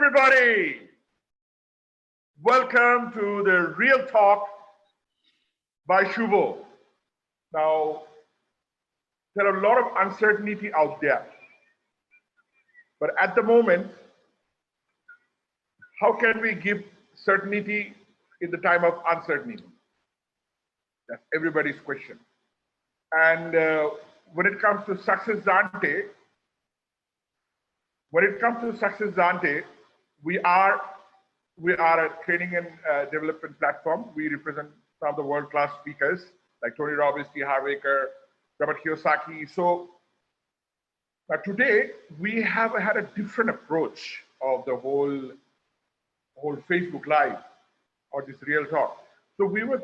everybody. Welcome to the Real Talk by Shuvo. Now, there are a lot of uncertainty out there. But at the moment, how can we give certainty in the time of uncertainty? That's everybody's question. And when it comes to Success Zante, we are a training and development platform. We represent some of the world-class speakers like Tony Robbins, T. Harv Eker, Robert Kiyosaki. So today we have had a different approach of the whole Facebook Live or this Real Talk. So we were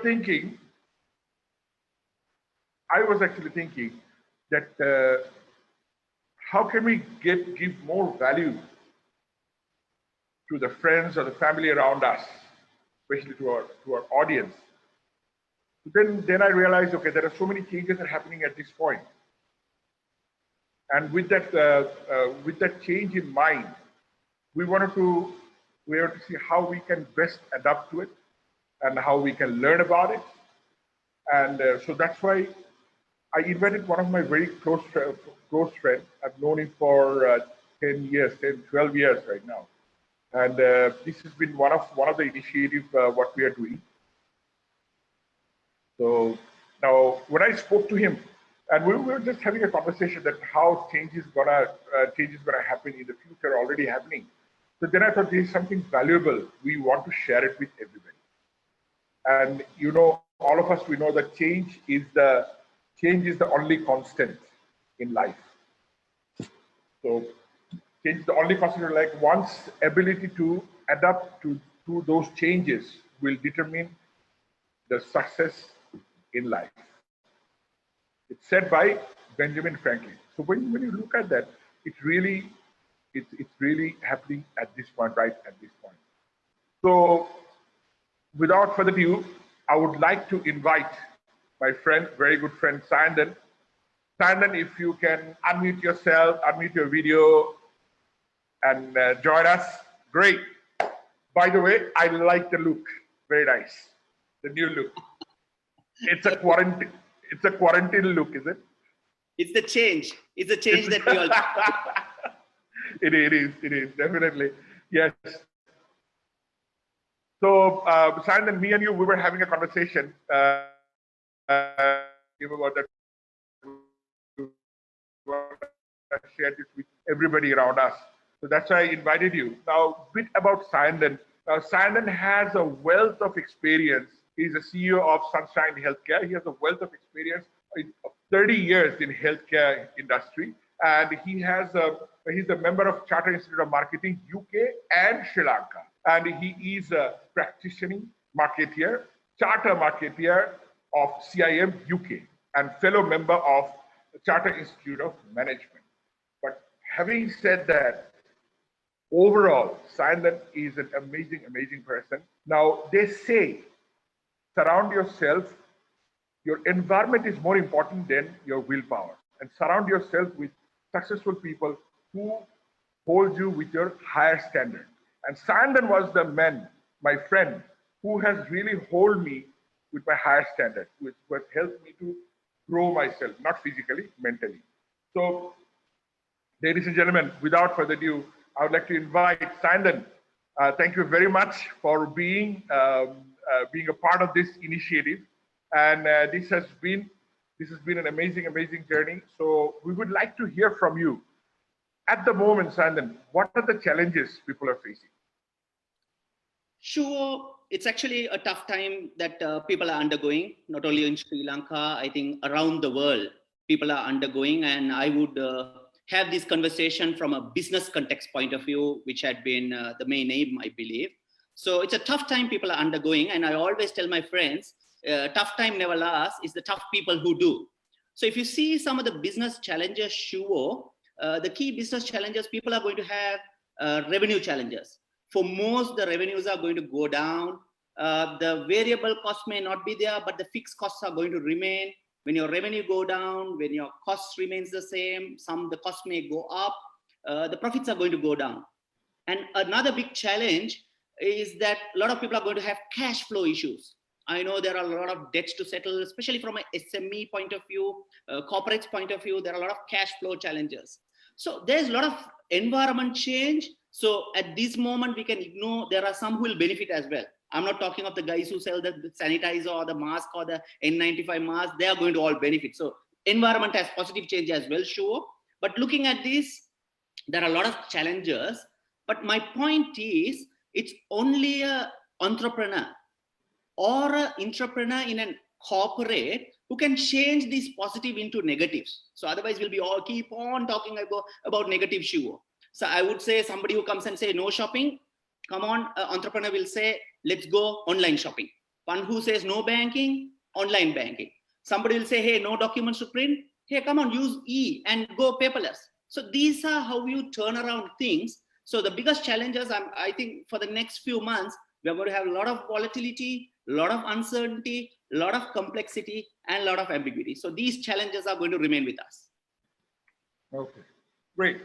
thinking. I was actually thinking that how can we give more value to the friends or the family around us, especially to our audience. Then I realized, okay, there are so many changes that are happening at this point. And with that change in mind, we wanted to see how we can best adapt to it and how we can learn about it. And so that's why I invited one of my very close friends. I've known him for 10 years, 12 years right now. And this has been one of the initiatives what we are doing. So now, when I spoke to him, and we were just having a conversation that how change is gonna happen in the future, already happening. So then I thought there is something valuable. We want to share it with everybody. And you know, all of us, we know that change is the only constant in life. So change is the only constant. Like one's ability to adapt to those changes will determine the success in life. It's said by Benjamin Franklin. So when you look at that, it's really happening at this point, right at this point. So without further ado, I would like to invite my friend, very good friend, Sayandhan. Sayandhan, if you can unmute yourself, unmute your video, and join us, great. By the way, I like the look, very nice, the new look. It's a quarantine look, is it? It's the change. It's the change that we all. It is definitely, yes. So, Sayandhan, me and you, we were having a conversation about that. Shared it with everybody around us. So that's why I invited you. Now, a bit about Sayandhan. Now, Sayandhan has a wealth of experience. He's a CEO of Sunshine Healthcare. He has a wealth of experience of 30 years in healthcare industry. And he's a member of Chartered Institute of Marketing, UK and Sri Lanka. And he is a practitioner, marketeer, charter marketeer of CIM UK and fellow member of the Chartered Institute of Management. But having said that, overall, Sayandhan is an amazing person. Now, they say, surround yourself, your environment is more important than your willpower. And surround yourself with successful people who hold you with your higher standard. And Sayandhan was the man, my friend, who has really held me with my higher standard, which helped me to grow myself, not physically, mentally. So, ladies and gentlemen, without further ado, I would like to invite Sayandhan. Thank you very much for being a part of this initiative. And this has been an amazing journey. So we would like to hear from you. At the moment, Sayandhan, what are the challenges people are facing? Sure, it's actually a tough time that people are undergoing, not only in Sri Lanka, I think around the world, people are undergoing. And I would have this conversation from a business context point of view, which had been the main aim, I believe. So it's a tough time people are undergoing. And I always tell my friends, tough time never lasts, it's the tough people who do. So if you see some of the business challenges, Shuvo, the key business challenges, people are going to have revenue challenges. For most, the revenues are going to go down. The variable cost may not be there, but the fixed costs are going to remain. When your revenue go down, when your cost remains the same, the costs may go up, the profits are going to go down. And another big challenge is that a lot of people are going to have cash flow issues. I know there are a lot of debts to settle, especially from an SME point of view, corporates point of view, there are a lot of cash flow challenges. So there's a lot of environment change. So at this moment, we can ignore, there are some who will benefit as well. I'm not talking of the guys who sell the sanitizer or the mask or the N95 mask, they are going to all benefit. So environment has positive change as well, sure. But looking at this, there are a lot of challenges. But my point is, it's only an entrepreneur or an entrepreneur in a corporate who can change this positive into negatives. So otherwise we'll be all keep on talking about negative Shuvo. So I would say somebody who comes and say no shopping, come on, entrepreneur will say, let's go online shopping. One who says no banking, online banking. Somebody will say, hey, no documents to print. Hey, come on, use E and go paperless. So these are how you turn around things. So the biggest challenges, I think for the next few months, we're going to have a lot of volatility, a lot of uncertainty, a lot of complexity, and a lot of ambiguity. So these challenges are going to remain with us. Okay, great.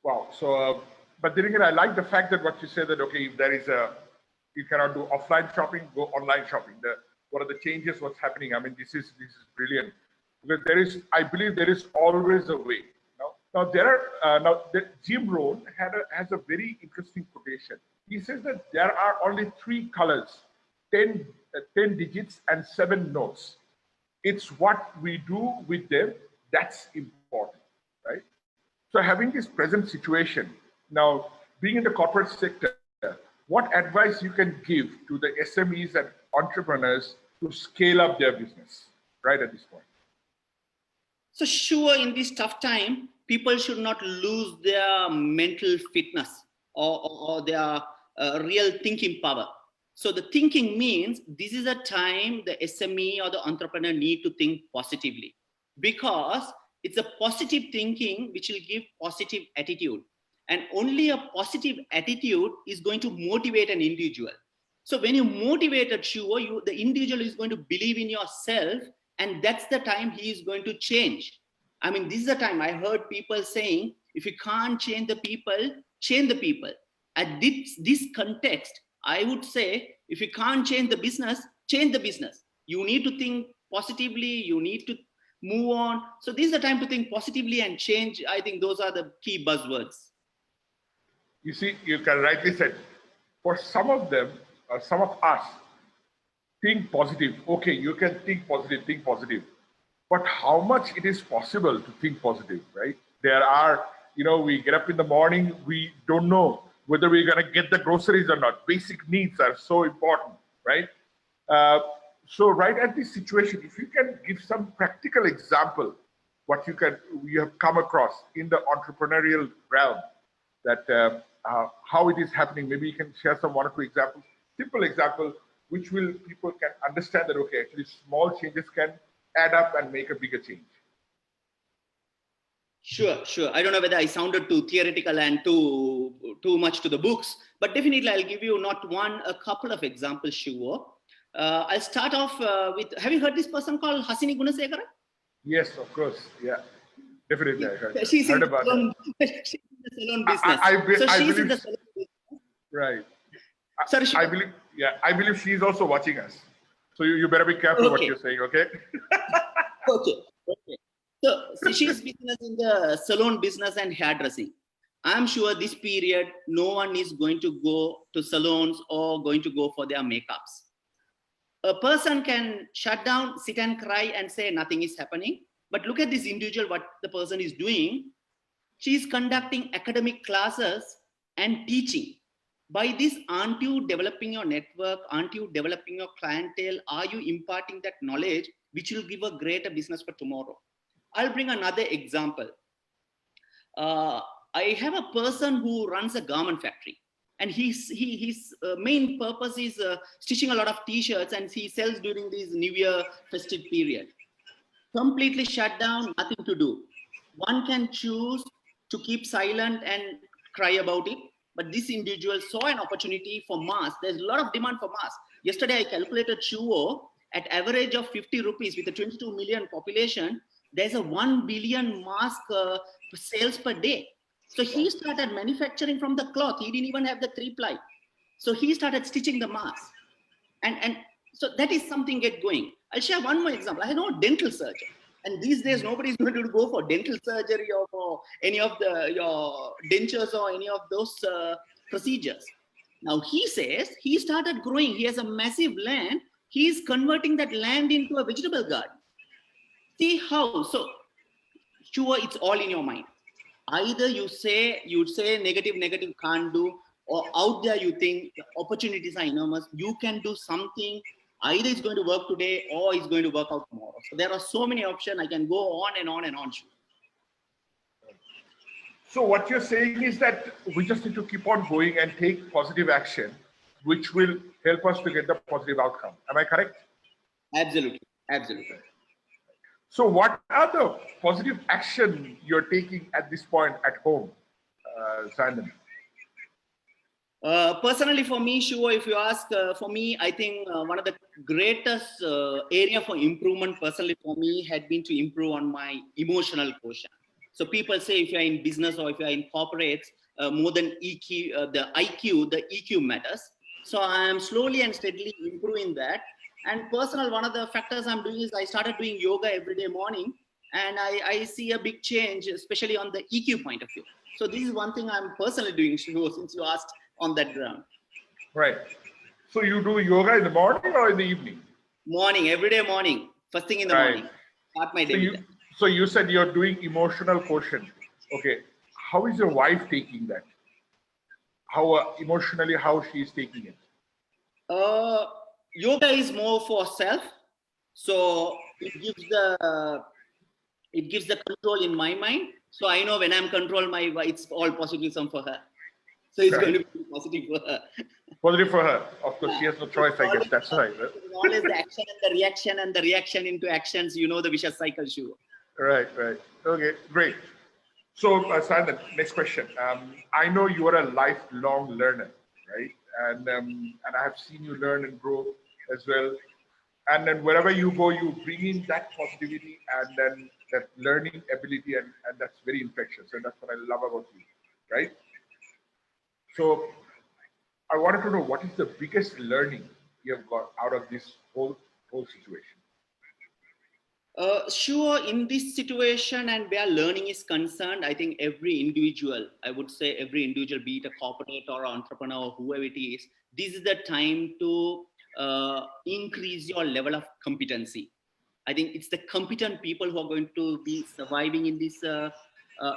Wow. So, but then again, I like the fact that what you said that, okay, if there is you cannot do offline shopping, go online shopping. What are the changes, what's happening? I mean, this is brilliant. Because I believe there is always a way. Now Jim Rohn has a very interesting quotation. He says that there are only 3 colors, 10 digits and 7 notes. It's what we do with them that's important, right? So having this present situation, now being in the corporate sector, what advice you can give to the SMEs and entrepreneurs to scale up their business right at this point? So sure, in this tough time, people should not lose their mental fitness or their real thinking power. So the thinking means this is a time the SME or the entrepreneur need to think positively, because it's a positive thinking which will give positive attitude. And only a positive attitude is going to motivate an individual. So when you motivate a Shuvo, the individual is going to believe in yourself, and that's the time he is going to change. I mean, this is the time I heard people saying, if you can't change the people, change the people. At this context, I would say, if you can't change the business, change the business. You need to think positively, you need to move on. So this is the time to think positively and change. I think those are the key buzzwords. You see, you can rightly said, for some of them, some of us, think positive. Okay, you can think positive. But how much it is possible to think positive, right? There are, we get up in the morning, we don't know whether we're going to get the groceries or not. Basic needs are so important, right? So right at this situation, if you can give some practical example, what you have come across in the entrepreneurial realm, that how it is happening. Maybe you can share some 1 or 2 examples, simple example, which people can understand that, okay, actually small changes can add up and make a bigger change. Sure. I don't know whether I sounded too theoretical and too much to the books, but definitely I'll give you a couple of examples, Shuvo. I'll start off with, have you heard this person called Hasini Gunasekara? Yes, of course. Yeah, definitely. I heard, she's heard in about that. She's in the salon business. I she's believe, in the salon business. Right. Sorry, I believe she's also watching us. So you better be careful what you're saying, okay? Okay. So she's business in the salon business and hairdressing. I'm sure this period, no one is going to go to salons or going to go for their makeups. A person can shut down, sit and cry and say nothing is happening. But look at this individual, what the person is doing. She's conducting academic classes and teaching. By this, aren't you developing your network? Aren't you developing your clientele? Are you imparting that knowledge which will give a greater business for tomorrow? I'll bring another example. I have a person who runs a garment factory, and his main purpose is stitching a lot of t-shirts, and he sells during this New Year festive period. Completely shut down, nothing to do. One can choose to keep silent and cry about it, but this individual saw an opportunity for mask. There's a lot of demand for mask. Yesterday, I calculated Shuvo at average of 50 rupees with a 22 million population. There's a 1 billion mask sales per day. So he started manufacturing from the cloth. He didn't even have the 3-ply. So he started stitching the mask. And so that is something get going. I'll share one more example. I know a dental surgeon. And these days, nobody's going to go for dental surgery or for any of your dentures or any of those procedures. Now he says he started growing. He has a massive land. He's converting that land into a vegetable garden. See how? So sure, it's all in your mind. Either you'd say negative can't do, or out there you think the opportunities are enormous. You can do something. Either it's going to work today or it's going to work out tomorrow. So there are so many options. I can go on and on and on. So what you're saying is that we just need to keep on going and take positive action, which will help us to get the positive outcome. Am I correct? Absolutely. Absolutely. So what are the positive action you're taking at this point at home, Sayandhan? Personally, for me, Shuvo, if you ask for me, I think one of the greatest area for improvement personally for me had been to improve on my emotional quotient. So people say if you're in business or if you're in corporates, more than EQ, the EQ matters. So I am slowly and steadily improving that. And personal, one of the factors I'm doing is I started doing yoga every day morning, and I see a big change, especially on the EQ point of view. So this is one thing I'm personally doing, Shuvo, since you asked on that ground. Right. So you do yoga in the morning or in the evening? Morning, every day morning, first thing in the morning. Start my day. So you said you're doing emotional quotient. Okay. How is your wife taking that? How emotionally, how she is taking it? Yoga is more for self. So it gives the control in my mind. So I know when I'm controlled, it's all positivism for her. So it's going to be positive for her. Positive for her. Of course, she has no choice, I guess. That's right. Always the action and the reaction and the reaction into actions. You know the vicious cycle, Shuvo. Right. Okay, great. So, Sayandhan, next question. I know you are a lifelong learner, right? And I have seen you learn and grow as well. And then wherever you go, you bring in that positivity and then that learning ability, and that's very infectious. And that's what I love about you, right? So I wanted to know, what is the biggest learning you have got out of this whole situation? Sure, in this situation and where learning is concerned, I think every individual, be it a corporate or entrepreneur or whoever it is, this is the time to increase your level of competency. I think it's the competent people who are going to be surviving in this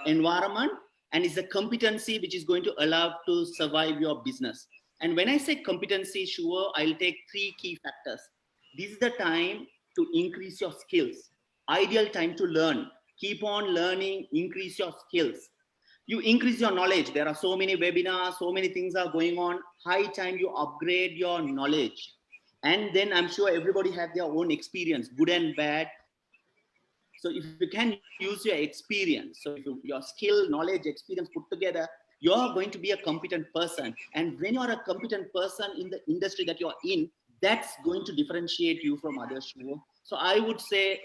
environment, and it's the competency which is going to allow to survive your business. And when I say competency, sure, I'll take 3 key factors. This is the time to increase your skills. Ideal time to learn. Keep on learning, increase your skills. You increase your knowledge. There are so many webinars, so many things are going on. High time you upgrade your knowledge. And then I'm sure everybody have their own experience, good and bad. So if you can use your experience, so if your skill, knowledge, experience put together, you're going to be a competent person. And when you're a competent person in the industry that you're in, that's going to differentiate you from others. So I would say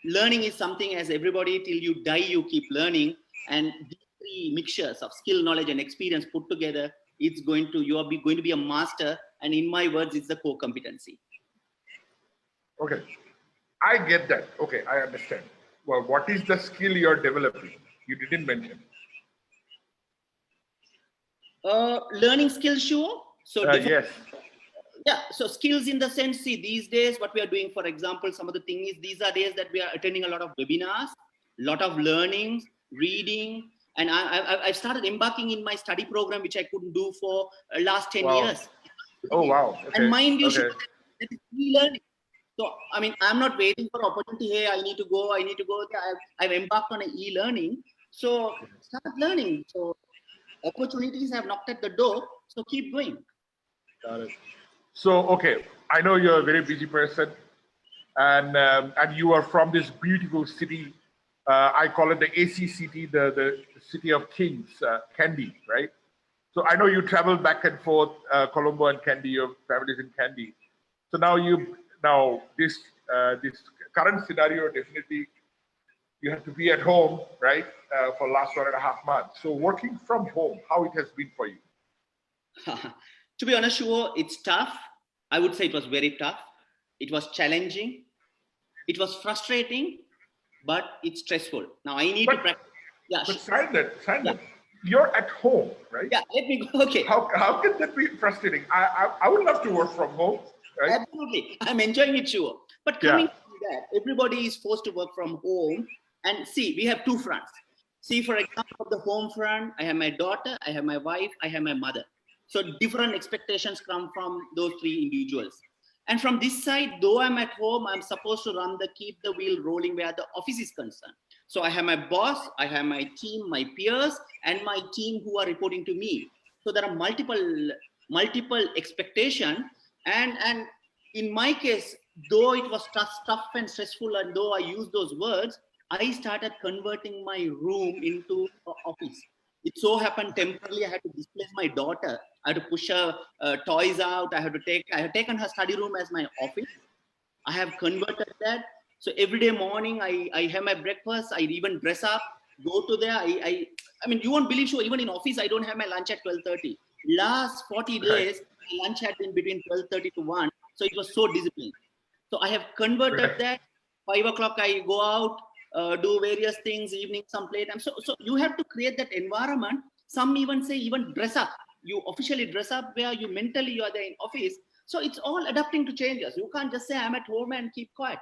learning is something, as everybody, till you die, you keep learning. And these 3 mixtures of skill, knowledge, and experience put together, you are going to be a master. And in my words, it's the core competency. Okay, I get that. Okay, I understand. Well, what is the skill you're developing? You didn't mention. Learning skills, sure. So yes. Yeah, so skills in the sense, see, these days what we are doing, for example, some of the things is these are days that we are attending a lot of webinars, lot of learnings, reading, and I started embarking in my study program, which I couldn't do for last 10 years. Oh, wow. Okay. And mind you, that is e-learning. So, I mean, I'm not waiting for opportunity. Hey, I need to go. I've embarked on an e-learning. So start learning. So opportunities have knocked at the door. So keep going. Got it. So, okay, I know you're a very busy person, and you are from this beautiful city. I call it the ACCT, the city of kings, Kandy, right? So I know you travel back and forth, Colombo and Kandy. Your family is in Kandy. So now this current scenario definitely you have to be at home, right, for the last 1.5 months. So working from home, how it has been for you? To be honest, Shuvo, it's tough. I would say it was very tough. It was challenging. It was frustrating, but it's stressful. Now I need to practice. Yeah. But Sayandhan, you're at home, right? Yeah, let me go. Okay. How can that be frustrating? I would love to work from home, right? Absolutely. I'm enjoying it, Shuvo. But coming to that, everybody is forced to work from home. And see, we have two fronts. See, for example, the home front, I have my daughter, I have my wife, I have my mother. So different expectations come from those three individuals. And from this side, though I'm at home, I'm supposed to keep the wheel rolling where the office is concerned. So I have my boss, I have my team, my peers, and my team who are reporting to me. So there are multiple expectations. And in my case, though it was tough and stressful, and though I used those words, I started converting my room into an office. It so happened temporarily I had to displace my daughter. I had to push her toys out. I have taken her study room as my office. I have converted that. So every day morning, I have my breakfast. I even dress up, go to there. I mean, you won't believe, sure, even in office, I don't have my lunch at 12:30. Last 40 days, my lunch had been between 12:30 to 1. So it was so disciplined. So I have converted that. 5 o'clock, I go out, do various things, evening, some playtime. So you have to create that environment. Some even say, even dress up. You officially dress up where you mentally you are there in office. So it's all adapting to changes. You can't just say I'm at home and keep quiet.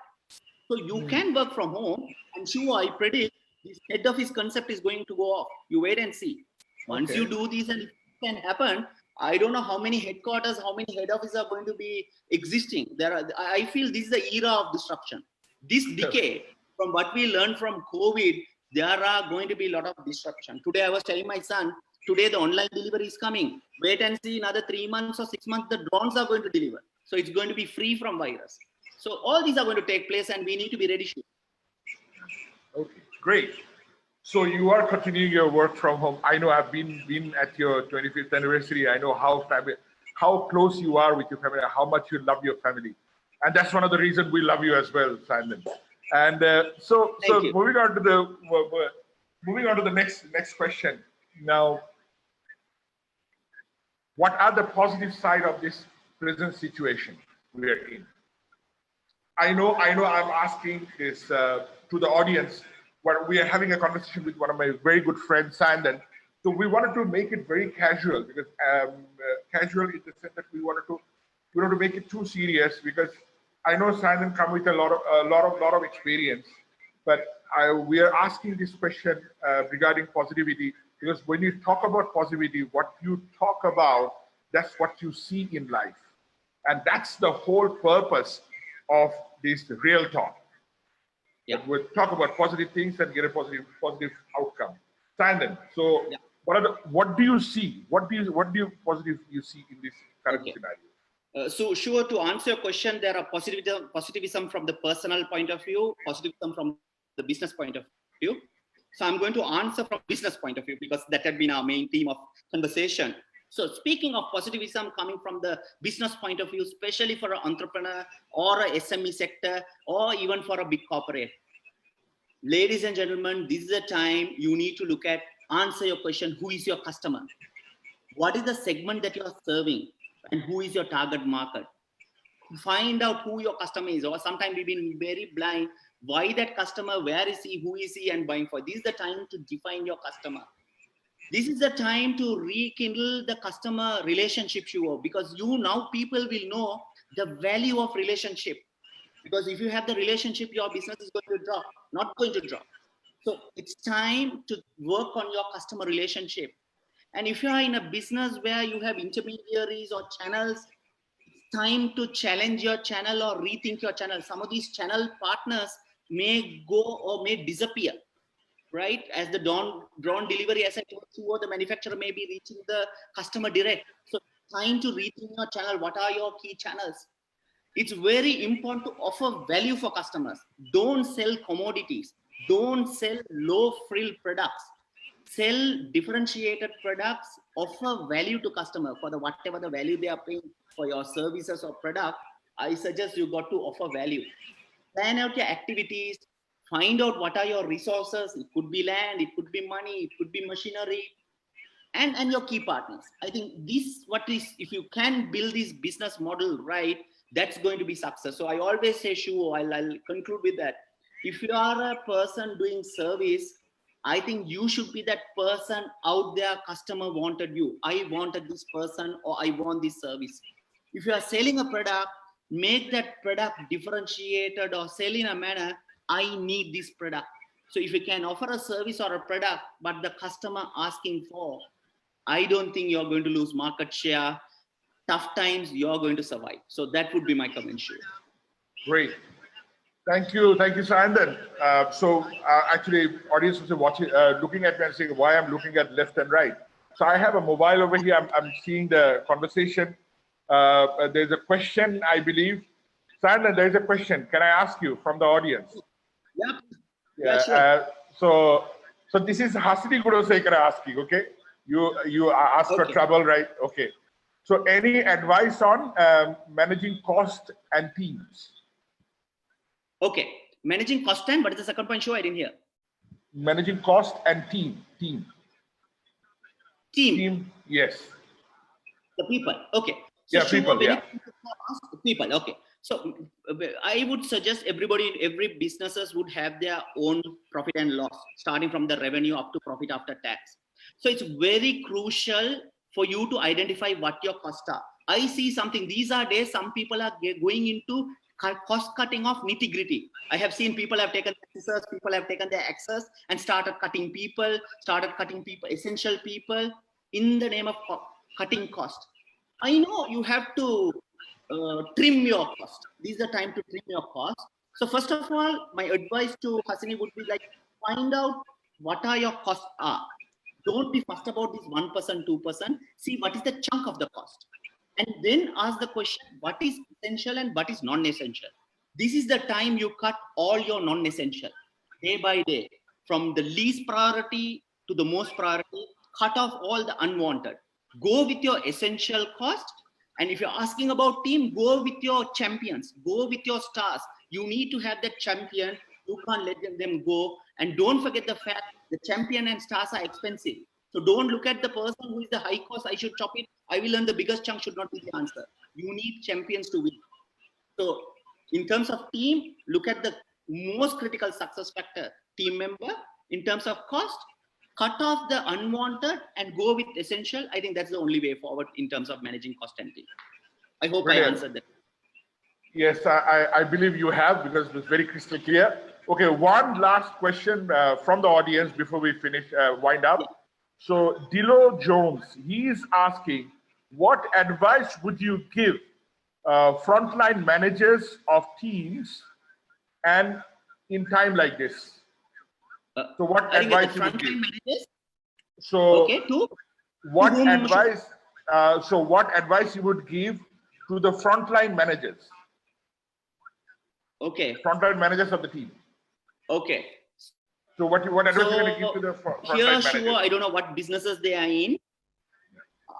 So you can work from home. And sure, I predict this head office concept is going to go off. You wait and see. Once you do this and it can happen, I don't know how many headquarters, how many head offices are going to be existing. I feel this is the era of disruption. This decade, from what we learned from COVID, there are going to be a lot of disruption. Today, I was telling my son, today the online delivery is coming. Wait and see, another 3 months or 6 months, the drones are going to deliver. So it's going to be free from virus. So all these are going to take place and we need to be ready. Okay, great. So you are continuing your work from home. I know I've been at your 25th anniversary. I know how close you are with your family, how much you love your family. And that's one of the reasons we love you as well, Sayandhan. And so moving on to the next question. Now, what are the positive side of this present situation we are in? I know I'm asking this to the audience, but we are having a conversation with one of my very good friends, Sayandhan. So we wanted to make it very casual, because casual in the sense that we wanted to make it too serious, because I know Sayandhan come with a lot of experience, but we are asking this question regarding positivity, because when you talk about positivity, what you talk about, that's what you see in life, and that's the whole purpose of this real talk. Yeah. We'll talk about positive things and get a positive outcome. Sayandhan, so what do you see? What do you positive you see in this current scenario? So sure, to answer your question, there are positivism from the personal point of view, positivism from the business point of view. So I'm going to answer from business point of view, because that had been our main theme of conversation. So speaking of positivism coming from the business point of view, especially for an entrepreneur or a SME sector, or even for a big corporate, ladies and gentlemen, this is the time you need to answer your question: who is your customer? What is the segment that you are serving? And who is your target market? Find out who your customer is. Or sometimes we've been very blind. Why that customer? Where is he? Who is he? And buying for? This is the time to define your customer. This is the time to rekindle the customer relationship, Shuvo, because now people will know the value of relationship. Because if you have the relationship, your business is going to drop, not going to drop. So it's time to work on your customer relationship. And if you are in a business where you have intermediaries or channels, it's time to challenge your channel or rethink your channel. Some of these channel partners may go or may disappear, right? As the drone delivery, as I told you, the manufacturer may be reaching the customer direct. So time to rethink your channel. What are your key channels? It's very important to offer value for customers. Don't sell commodities. Don't sell low frill products. Sell differentiated products, offer value to customer for whatever the value they are paying for your services or product. I suggest you got to offer value. Plan out your activities, find out what are your resources. It could be land, it could be money, it could be machinery, and your key partners. I think this, what is, if you can build this business model right, that's going to be success. So I always say, Shuvo, I'll conclude with that. If you are a person doing service, I think you should be that person out there. Customer wanted you. I wanted this person, or I want this service. If you are selling a product, make that product differentiated or sell in a manner, I need this product. So if you can offer a service or a product, but the customer asking for, I don't think you're going to lose market share. Tough times, you're going to survive. So that would be my comment. Great. Thank you, Sayandhan. Actually, audience was watching, looking at me and saying why I'm looking at left and right. So I have a mobile over here. I'm seeing the conversation. There's a question, I believe. Sayandhan, there's a question. Can I ask you from the audience? Yep. Yeah. Sure. So this is Hasini Gudosekara asking. Okay. You asked for trouble, right? Okay. So any advice on managing cost and teams? Okay, managing cost and what is the second point? Show I didn't hear. Managing cost and team. Yes. The people. Okay. So yeah, people. Yeah. People. Okay. So I would suggest every businesses would have their own profit and loss, starting from the revenue up to profit after tax. So it's very crucial for you to identify what your costs are. I see something. These are days some people are going into cost cutting of nitty gritty. I have seen people have taken scissors, people have taken their axes and started cutting people, essential people in the name of cutting cost. I know you have to trim your cost. This is the time to trim your cost. So first of all, my advice to Hasini would be like, find out what are your costs are. Don't be fussed about this 1%, 2%. See what is the chunk of the cost. And then ask the question, what is essential and what is non-essential? This is the time you cut all your non-essential, day by day, from the least priority to the most priority, cut off all the unwanted. Go with your essential cost. And if you're asking about team, go with your champions, go with your stars. You need to have that champion. You can't let them go. And don't forget the fact the champion and stars are expensive. So don't look at the person who is the high cost, I should chop it, I will earn the biggest chunk should not be the answer. You need champions to win. So in terms of team, look at the most critical success factor, team member. In terms of cost, cut off the unwanted and go with essential. I think that's the only way forward in terms of managing cost and team. I hope Brilliant. I answered that. Yes, I believe you have, because it was very crystal clear. Okay, one last question from the audience before we finish, wind up. Yeah. So Dilo Jones, he is asking, what advice would you give frontline managers of teams and in time like this? So what advice you would give? Managers? So okay, what advice? So what advice you would give to the frontline managers? Okay. Frontline managers of the team. Okay. So what advice are you going to give to the frontline managers? Sure, I don't know what businesses they are in.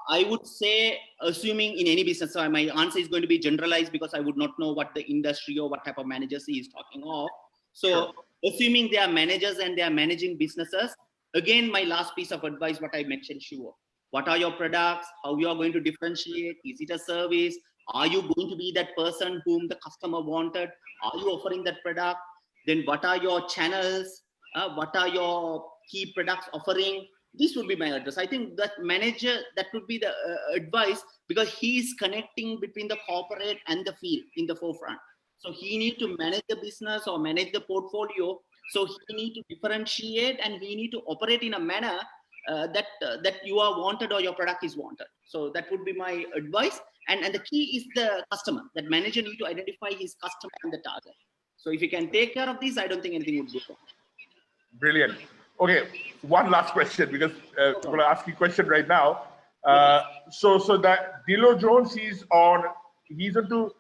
I would say, assuming in any business, so my answer is going to be generalized because I would not know what the industry or what type of managers he is talking of. So assuming they are managers and they are managing businesses, again, my last piece of advice, what I mentioned, Shuvo. What are your products? How you are going to differentiate? Is it a service? Are you going to be that person whom the customer wanted? Are you offering that product? Then what are your channels? What are your key products offering? This would be my advice. I think that manager, that would be the advice, because he is connecting between the corporate and the field in the forefront. So he need to manage the business or manage the portfolio. So he need to differentiate and he need to operate in a manner that you are wanted or your product is wanted. So that would be my advice. And the key is the customer. That manager need to identify his customer and the target. So if you can take care of this, I don't think anything would go wrong. Brilliant. Okay, one last question, because people are asking question right now. So that Dilo Jones, he's into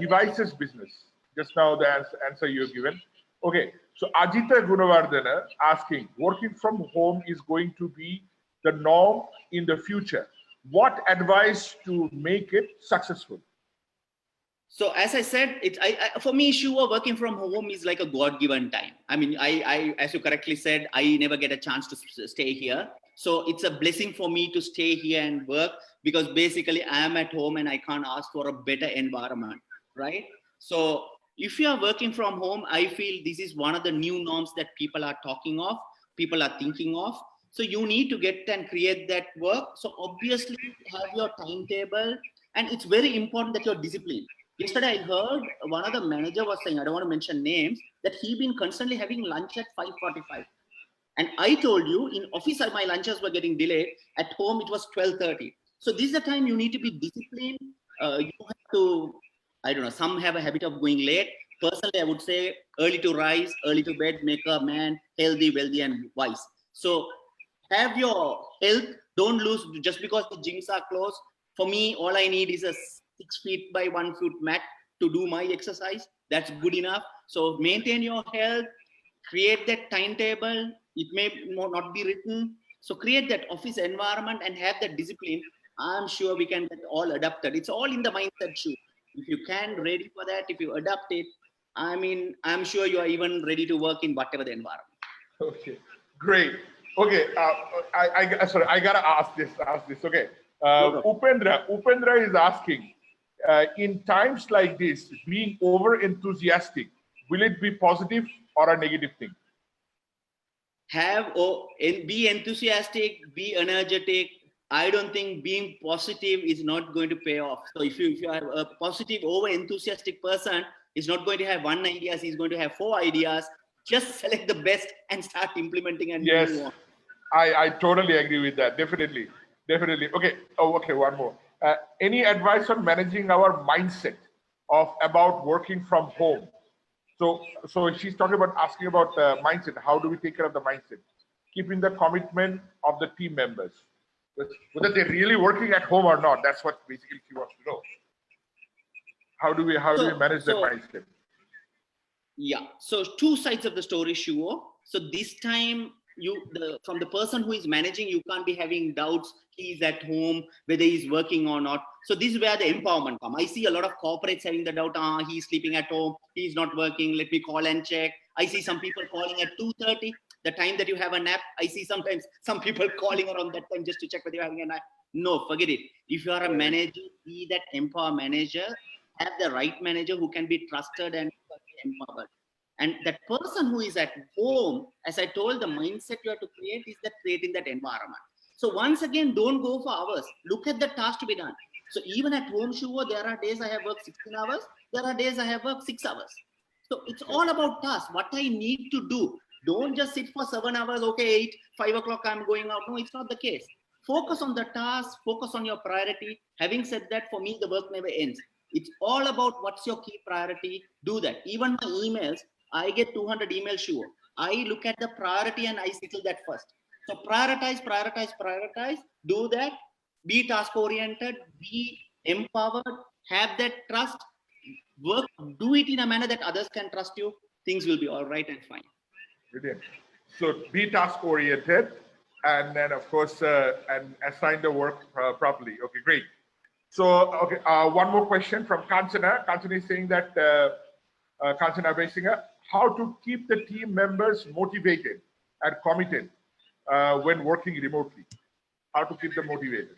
devices business. Just now the answer you've given. Okay, so Ajita Gunawardana asking, working from home is going to be the norm in the future. What advice to make it successful? So as I said, for me, Shuvo, working from home is like a God-given time. I mean, as you correctly said, I never get a chance to stay here. So it's a blessing for me to stay here and work, because basically I am at home and I can't ask for a better environment, right? So if you are working from home, I feel this is one of the new norms that people are talking of, people are thinking of. So you need to get and create that work. So obviously have your timetable, and it's very important that you're disciplined. Yesterday, I heard one of the manager was saying, I don't want to mention names, that he been constantly having lunch at 5:45. And I told you, in office, my lunches were getting delayed. At home, it was 12:30. So this is the time you need to be disciplined. You have to, I don't know, some have a habit of going late. Personally, I would say early to rise, early to bed, make a man healthy, wealthy, and wise. So have your health. Don't lose just because the gyms are closed. For me, all I need is a 6 feet by 1 foot mat to do my exercise. That's good enough. So maintain your health, create that timetable. It may not be written. So create that office environment and have that discipline. I'm sure we can get all adapted. It's all in the mindset shoe. If you can ready for that, if you adapt it, I mean, I'm sure you are even ready to work in whatever the environment. Okay, great. Okay, sorry, I gotta ask this. Okay, Upendra is asking, in times like this, being over enthusiastic, will it be positive or a negative thing? Be enthusiastic, be energetic. I don't think being positive is not going to pay off. So if you are a positive, over enthusiastic person, is not going to have one idea, he's going to have 4 ideas. Just select the best and start implementing and yes, move on. I totally agree with that. Definitely. Okay. Oh, okay. One more. Any advice on managing our mindset about working from home? So she's talking about asking about mindset. How do we take care of the mindset? Keeping the commitment of the team members, whether they're really working at home or not. That's what basically she wants to know. How do we manage that mindset? Yeah. So 2 sides of the story, Shuvo. So this time, from the person who is managing, you can't be having doubts. He's at home, whether he's working or not. So this is where the empowerment comes. I see a lot of corporates having the doubt. He's sleeping at home. He's not working. Let me call and check. I see some people calling at 2:30, the time that you have a nap. I see sometimes some people calling around that time just to check whether you're having a nap. No, forget it. If you are a manager, be that empower manager. Have the right manager who can be trusted and empowered. And that person who is at home, as I told, the mindset you have to create is that creating that environment. So once again, don't go for hours. Look at the task to be done. So even at home, Shuvo, there are days I have worked 16 hours. There are days I have worked 6 hours. So it's all about tasks, what I need to do. Don't just sit for 7 hours, okay, 8, 5 o'clock, I'm going out. No, it's not the case. Focus on the task, focus on your priority. Having said that, for me, the work never ends. It's all about what's your key priority. Do that. Even my emails, I get 200 emails, Sure. I look at the priority and I settle that first. So prioritize. Do that. Be task oriented. Be empowered. Have that trust. Work. Do it in a manner that others can trust you. Things will be all right and fine. Brilliant. So be task oriented, and then of course and assign the work properly. Okay, great. So, okay, one more question from Kanchana. Kanchana is saying that, Kanchana Basinger, how to keep the team members motivated and committed when working remotely? How to keep them motivated?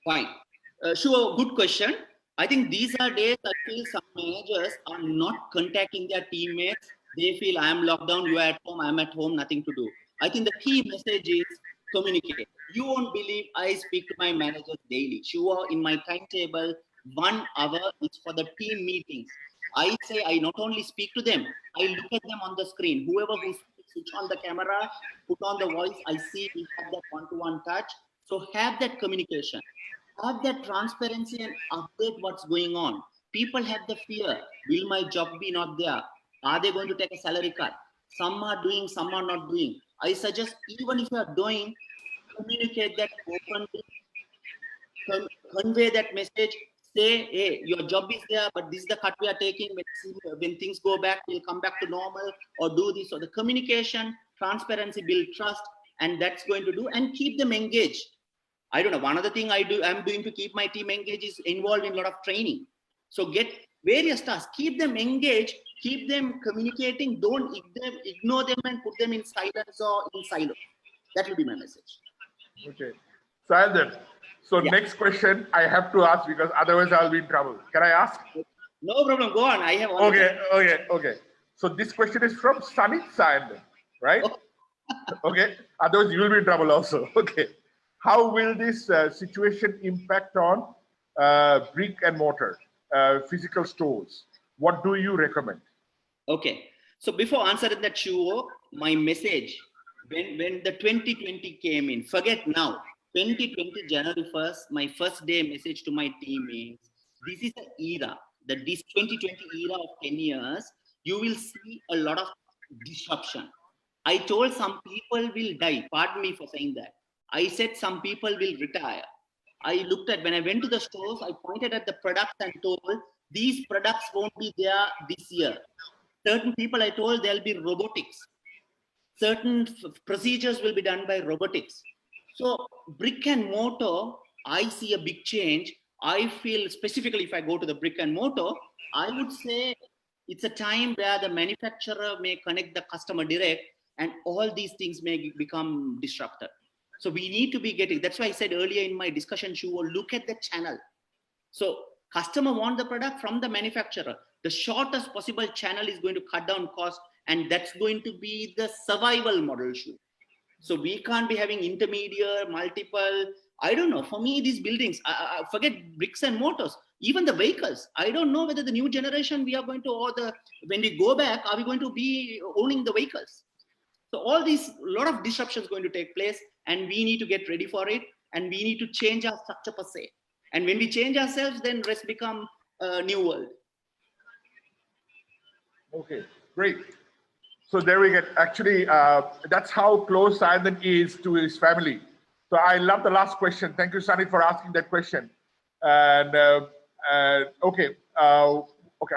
Fine. Sure, good question. I think these are days I feel some managers are not contacting their teammates. They feel I am locked down, you are at home, I'm at home, nothing to do. I think the key message is communicate. You won't believe I speak to my managers daily. Sure, in my timetable, 1 hour is for the team meetings. I say I not only speak to them, I look at them on the screen. Whoever who speaks, switch on the camera, put on the voice, I see we have that one-to-one touch. So have that communication. Have that transparency and update what's going on. People have the fear. Will my job be not there? Are they going to take a salary cut? Some are doing, some are not doing. I suggest even if you are doing, communicate that openly, convey that message, say, hey, your job is there, but this is the cut we are taking. When things go back, we'll come back to normal, or do this. So the communication, transparency, build trust, and that's going to do, and keep them engaged. I don't know. One other thing I'm doing to keep my team engaged is involved in a lot of training. So get various tasks, keep them engaged, keep them communicating, don't ignore them and put them in silence or in silo. That will be my message. Okay. Sayandhan, so Yeah. next question I have to ask because otherwise I'll be in trouble. Can I ask? No problem, go on. I have all Okay. So this question is from Sunny Sayandhan, right? Oh. Okay. Otherwise you will be in trouble also. Okay. How will this situation impact on brick and mortar, physical stores? What do you recommend? Okay. So before answering that, Shuvo, my message, when the 2020 came in, forget now, 2020 January 1st, my first day message to my team is, this is an era, that this 2020 era of 10 years, you will see a lot of disruption. I told some people will die. Pardon me for saying that. I said some people will retire. I looked at, when I went to the stores, I pointed at the products and told, these products won't be there this year. Certain people I told there'll be robotics. Certain procedures will be done by robotics. So brick and mortar, I see a big change. I feel specifically if I go to the brick and mortar, I would say it's a time where the manufacturer may connect the customer direct and all these things may become disrupted. So we need to be getting, that's why I said earlier in my discussion, Shuvo, look at the channel. So customer want the product from the manufacturer. The shortest possible channel is going to cut down cost, and that's going to be the survival model. So we can't be having intermediate, multiple. I don't know. For me, these buildings, I forget bricks and mortars, even the vehicles. I don't know whether the new generation we are going to, or when we go back, are we going to be owning the vehicles? So all these, a lot of disruptions going to take place, and we need to get ready for it, and we need to change our structure per se. And when we change ourselves, then rest become a new world. Okay, great. So there we get, actually, that's how close Sayandhan is to his family. So I love the last question. Thank you, Sunny, for asking that question. And okay,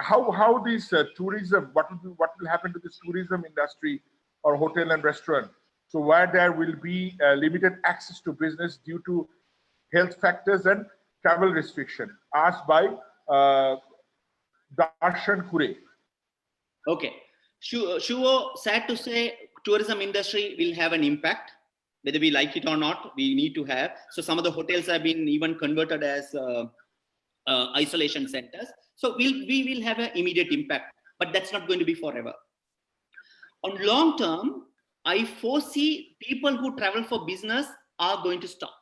how this tourism, what will happen to this tourism industry or hotel and restaurant? So where there will be limited access to business due to health factors and travel restriction, asked by Darshan Kure. Okay. Shuvo, sad to say, tourism industry will have an impact, whether we like it or not. We need to have. So some of the hotels have been even converted as isolation centers. So we will have an immediate impact, but that's not going to be forever. On long term, I foresee people who travel for business are going to stop.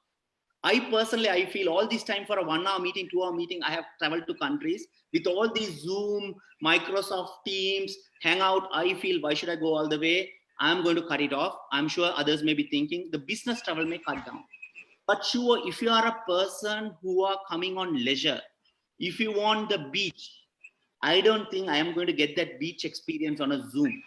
I feel all this time for a 1 hour meeting, 2 hour meeting, I have traveled to countries with all these Zoom, Microsoft Teams, Hangout. I feel, why should I go all the way? I'm going to cut it off. I'm sure others may be thinking the business travel may cut down. But sure, if you are a person who are coming on leisure, if you want the beach, I don't think I am going to get that beach experience on a Zoom.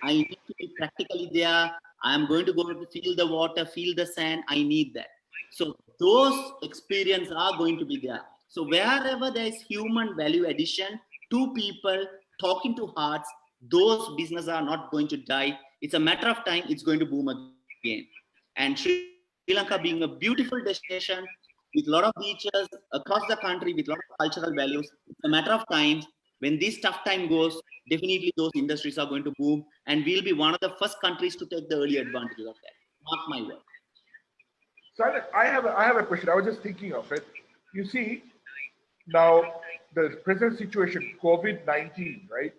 I need to be practically there. I am going to go to feel the water, feel the sand. I need that. So those experiences are going to be there. So wherever there is human value addition, two people talking to hearts, those businesses are not going to die. It's a matter of time, it's going to boom again. And Sri Lanka being a beautiful destination with a lot of beaches across the country with a lot of cultural values, it's a matter of time. When this tough time goes, definitely those industries are going to boom, and we'll be one of the first countries to take the early advantage of that. Mark my word. So I have a question. I was just thinking of it. You see, now the present situation, COVID-19, right?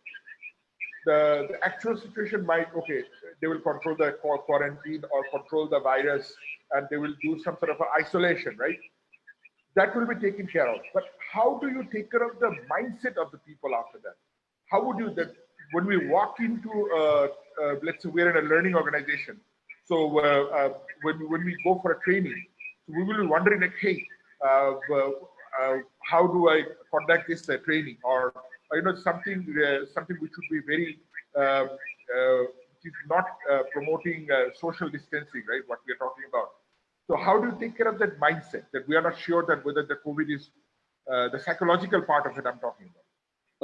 The actual situation might, okay, they will control the quarantine or control the virus, and they will do some sort of isolation, right? That will be taken care of. But how do you take care of the mindset of the people after that? How would you, that when we walk into, let's say we're in a learning organization, so when we go for a training, so we will be wondering like, hey, how do I conduct this training, or something which should be very which is not promoting social distancing, right? What we are talking about. So how do you take care of that mindset that we are not sure that whether the COVID is the psychological part of it I'm talking about?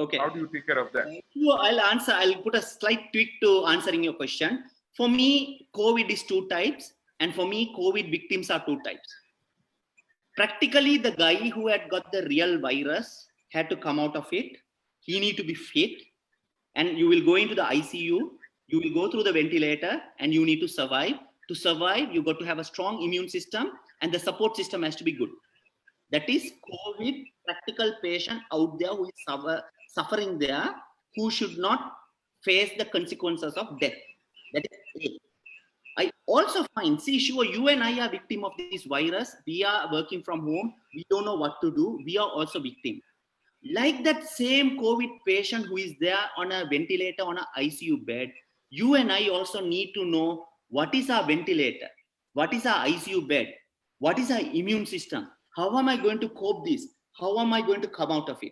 Okay. How do you take care of that? I'll answer. I'll put a slight tweak to answering your question. For me, COVID is two types, and for me, COVID victims are two types. Practically, the guy who had got the real virus had to come out of it. He need to be fit, and you will go into the ICU. You will go through the ventilator, and you need to survive. To survive, you got to have a strong immune system, and the support system has to be good. That is COVID practical patient out there who is suffering there, who should not face the consequences of death. That is it. I also find, see, Shuvo, you and I are victim of this virus. We are working from home. We don't know what to do. We are also victim. Like that same COVID patient who is there on a ventilator, on an ICU bed, you and I also need to know what is our ventilator, what is our ICU bed, what is our immune system, how am I going to cope this, how am I going to come out of it.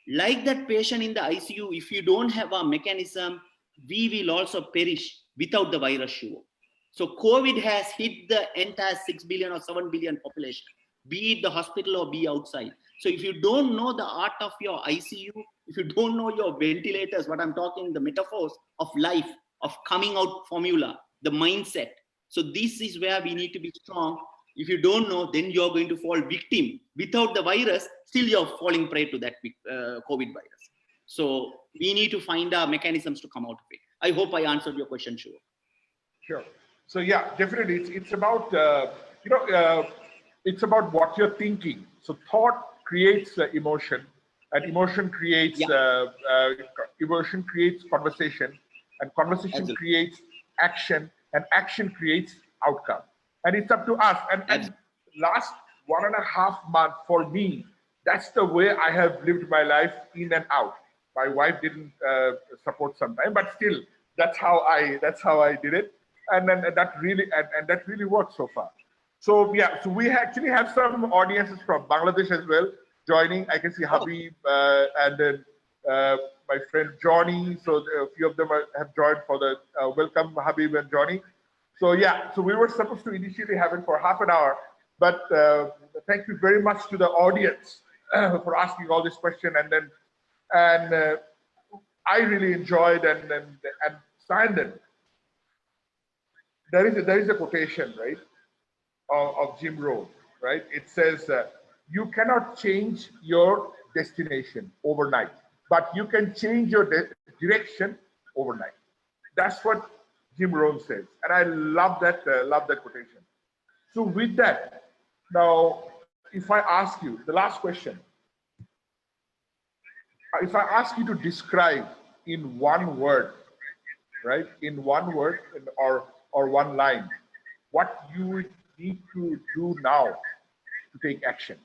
Like that patient in the ICU, if you don't have a mechanism, we will also perish without the virus, Shuvo. So COVID has hit the entire 6 billion or 7 billion population, be it the hospital or be outside. So if you don't know the art of your ICU, if you don't know your ventilators, what I'm talking, the metaphors of life, of coming out formula, the mindset. So this is where we need to be strong. If you don't know, then you're going to fall victim. Without the virus, still you're falling prey to that COVID virus. So we need to find our mechanisms to come out of it. I hope I answered your question, Shuvo. Sure. So yeah, definitely, it's about it's about what you're thinking. So thought creates emotion, and emotion creates conversation, and conversation creates action, and action creates outcome. And it's up to us. And last 1.5 months for me, that's the way I have lived my life in and out. My wife didn't support sometimes, but still, that's how I did it. And then that really worked so far. So yeah, so we actually have some audiences from Bangladesh as well joining. I can see Habib and then my friend Johnny. So a few of them have joined for the welcome, Habib and Johnny. So yeah, so we were supposed to initially have it for half an hour, but thank you very much to the audience for asking all this question. And I really enjoyed and Sayandhan. There is a quotation, right, of Jim Rohn, right? It says, you cannot change your destination overnight, but you can change your direction overnight. That's what Jim Rohn says. And I love that quotation. So with that, now, if I ask you, the last question, if I ask you to describe in one word, right, in one word or one line, what you need to do now to take action.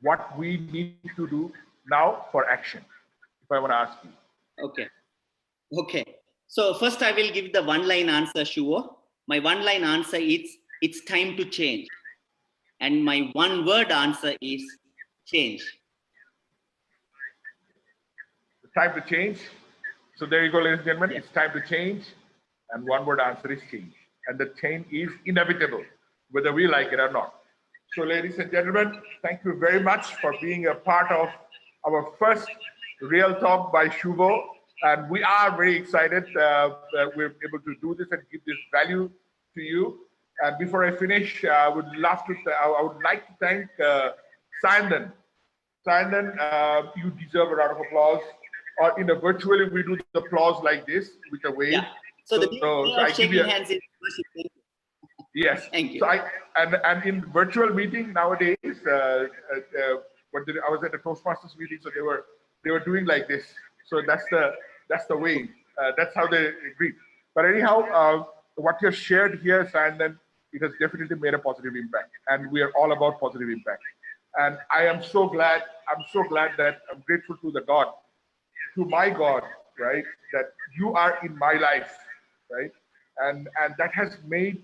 What we need to do now for action, if I want to ask you. Okay. So first I will give the one-line answer, Shuvo. My one-line answer is, it's time to change. And my one-word answer is change. It's time to change. So there you go, ladies and gentlemen. Yes. It's time to change. And one-word answer is change. And the change is inevitable, whether we like it or not. So ladies and gentlemen, thank you very much for being a part of our first Real Talk by Shuvo. And we are very excited that we're able to do this and give this value to you. And before I finish, I would like to thank Sayandhan. Sayandhan, you deserve a round of applause. Or in a virtually, we do the applause like this with a wave. Yeah. So I give you hands in worship. Yes. Thank you. So and in virtual meeting nowadays, I was at a Toastmasters meeting, so they were doing like this. So that's the way. That's how they greet. But anyhow, what you shared here, Sayandhan, it has definitely made a positive impact, and we are all about positive impact. And I am so glad. I'm so glad that I'm grateful to my God, right? That you are in my life, right? And that has made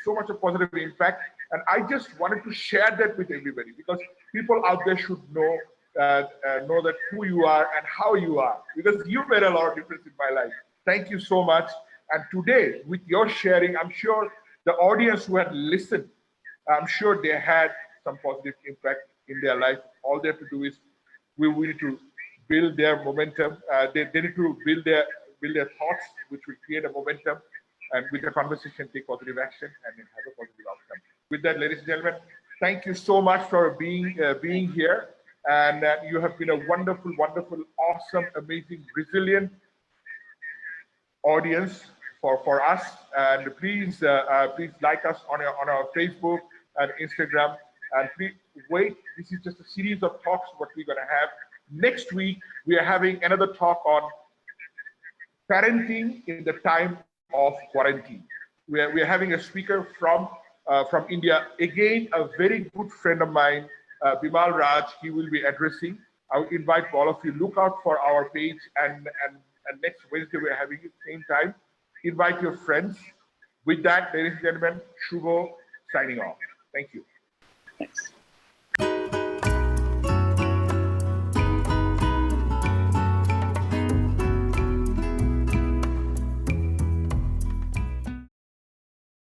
so much a positive impact. And I just wanted to share that with everybody, because people out there should know that who you are and how you are, because you made a lot of difference in my life. Thank you so much. And today, with your sharing, I'm sure the audience who had listened, I'm sure they had some positive impact in their life. All they have to do is we need to build their momentum. They need to build their thoughts, which will create a momentum, and with the conversation, take positive action and then have a positive outcome. With that, ladies and gentlemen, thank you so much for being here. And you have been a wonderful, wonderful, awesome, amazing, resilient audience for us. And please please like us on our Facebook and Instagram. And please wait. This is just a series of talks what we're going to have. Next week we are having another talk on parenting in the time of quarantine. We are having a speaker from India. Again, a very good friend of mine, Bimal Raj. He will be addressing. I will invite all of you. Look out for our page, and next Wednesday we're having it same time. Invite your friends. With that, ladies and gentlemen, Shuvo signing off. Thank you. Thanks.